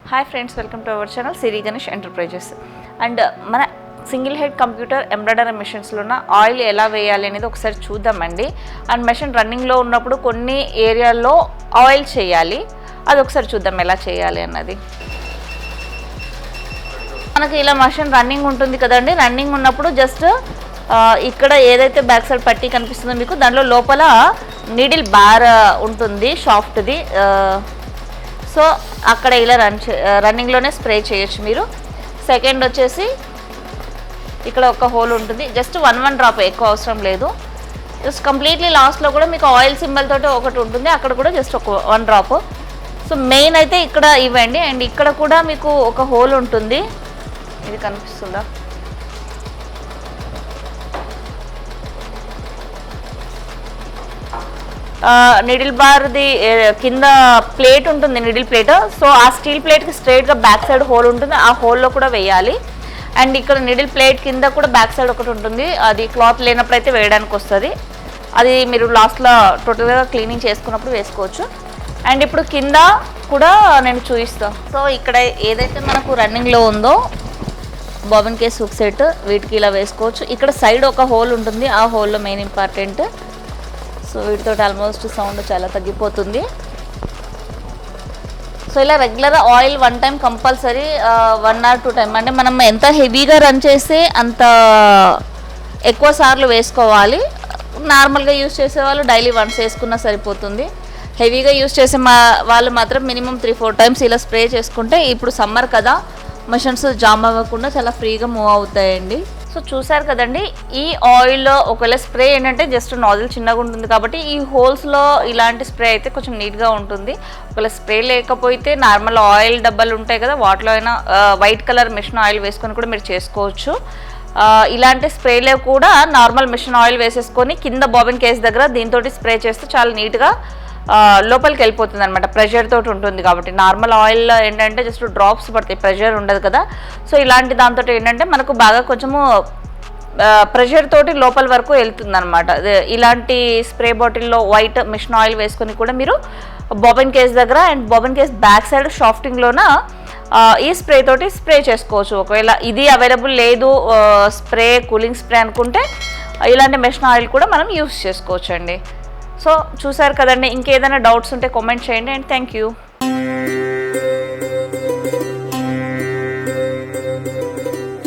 Hi friends, welcome to our channel Siri Ganesh enterprises. And మన single head computer embroidery మెషిన్స్లో ఉన్న oil ఎలా వేయాలి అనేది ఒకసారి చూద్దామండి. అండ్ మెషిన్ రన్నింగ్లో ఉన్నప్పుడు కొన్ని ఏరియాల్లో ఆయిల్ చేయాలి, అది ఒకసారి చూద్దాం ఎలా చేయాలి అన్నది. మనకి ఇలా మెషిన్ రన్నింగ్ ఉంటుంది కదండి. రన్నింగ్ ఉన్నప్పుడు జస్ట్ ఇక్కడ ఏదైతే బ్యాక్ సైడ్ పట్టీ కనిపిస్తుందో మీకు, దాంట్లో లోపల నీడిల్ బార్ ఉంటుంది షాఫ్ట్ది. సో అక్కడ ఇలా రన్నింగ్లోనే స్ప్రే చేయొచ్చు మీరు. సెకండ్ వచ్చేసి ఇక్కడ ఒక హోల్ ఉంటుంది, జస్ట్ వన్ డ్రాప్, ఎక్కువ అవసరం లేదు. జస్ట్ కంప్లీట్లీ లాస్ట్లో కూడా మీకు ఆయిల్ సింబల్ తోటి ఒకటి ఉంటుంది, అక్కడ కూడా జస్ట్ ఒక 1 డ్రాప్. సో మెయిన్ అయితే ఇక్కడ ఇవ్వండి. అండ్ ఇక్కడ కూడా మీకు ఒక హోల్ ఉంటుంది, ఇది కనిపిస్తుందా? నిడిల్ బార్ది కింద ప్లేట్ ఉంటుంది, నిడిల్ ప్లేట్. సో ఆ స్టీల్ ప్లేట్కి స్ట్రైట్గా బ్యాక్ సైడ్ హోల్ ఉంటుంది, ఆ హోల్లో కూడా వేయాలి. అండ్ ఇక్కడ నిడిల్ ప్లేట్ కింద కూడా బ్యాక్ సైడ్ ఒకటి ఉంటుంది, అది క్లాత్ లేనప్పుడు అయితే వేయడానికి వస్తుంది. అది మీరు లాస్ట్లో టోటల్గా క్లీనింగ్ చేసుకున్నప్పుడు వేసుకోవచ్చు. అండ్ ఇప్పుడు కింద కూడా నేను చూపిస్తాను. సో ఇక్కడ ఏదైతే మనకు రన్నింగ్లో ఉందో బాబిన్ కేస్ హుక్ సెట్, వీటికి ఇలా వేసుకోవచ్చు. ఇక్కడ సైడ్ ఒక హోల్ ఉంటుంది, ఆ హోల్లో మెయిన్ ఇంపార్టెంట్. సో వీటితో ఆల్మోస్ట్ సౌండ్ చాలా తగ్గిపోతుంది. సో ఇలా regular oil 1 time compulsory, 1 or 2 time. అంటే మనం ఎంత హెవీగా రన్ చేస్తే అంత ఎక్కువ సార్లు వేసుకోవాలి. నార్మల్గా యూజ్ చేసే వాళ్ళు డైలీ వన్స్ వేసుకున్నా సరిపోతుంది. హెవీగా యూజ్ చేసే వాళ్ళు మాత్రం మినిమం 3-4 టైమ్స్ ఇలా స్ప్రే చేసుకుంటే, ఇప్పుడు సమ్మర్ కదా, మెషిన్స్ జామ్ అవ్వకుండా చాలా ఫ్రీగా మూవ్ అవుతాయండి. సో చూసారు కదండి, ఈ ఆయిల్ ఒకవేళ స్ప్రే ఏంటంటే జస్ట్ నాజిల్ చిన్నగా ఉంటుంది కాబట్టి ఈ హోల్స్లో ఇలాంటి స్ప్రే అయితే కొంచెం నీట్గా ఉంటుంది. ఒకవేళ స్ప్రే లేకపోతే నార్మల్ ఆయిల్ డబ్బాలు ఉంటాయి కదా, వాటిలో అయినా వైట్ కలర్ మిషన్ ఆయిల్ వేసుకొని కూడా మీరు చేసుకోవచ్చు. ఇలాంటి స్ప్రేలో కూడా నార్మల్ మిషన్ ఆయిల్ వేసేసుకొని కింద బాబిన్ కేస్ దగ్గర దీంతో స్ప్రే చేస్తే చాలా నీట్గా లోపలికి వెళ్ళిపోతుంది అనమాట. ప్రెషర్ తోటి ఉంటుంది కాబట్టి. నార్మల్ ఆయిల్లో ఏంటంటే జస్ట్ డ్రాప్స్ పడతాయి, ప్రెషర్ ఉండదు కదా. సో ఇలాంటి దాంతో ఏంటంటే మనకు బాగా కొంచెము ప్రెషర్ తోటి లోపల వరకు వెళ్తుంది అనమాట. ఇలాంటి స్ప్రే బాటిల్లో వైట్ మిషన్ ఆయిల్ వేసుకొని కూడా మీరు బాబిన్ కేస్ దగ్గర and bobbin case back side షాఫ్టింగ్లోన ఈ స్ప్రే తోటి స్ప్రే చేసుకోవచ్చు. ఒకవేళ ఇది అవైలబుల్ లేదు, స్ప్రే కూలింగ్ స్ప్రే అనుకుంటే ఇలాంటి మిషన్ ఆయిల్ కూడా మనం యూస్ చేసుకోవచ్చు అండి. సో చూసారు కదండి, ఇంకేదైనా డౌట్స్ ఉంటే కామెంట్ చేయండి. And thank you.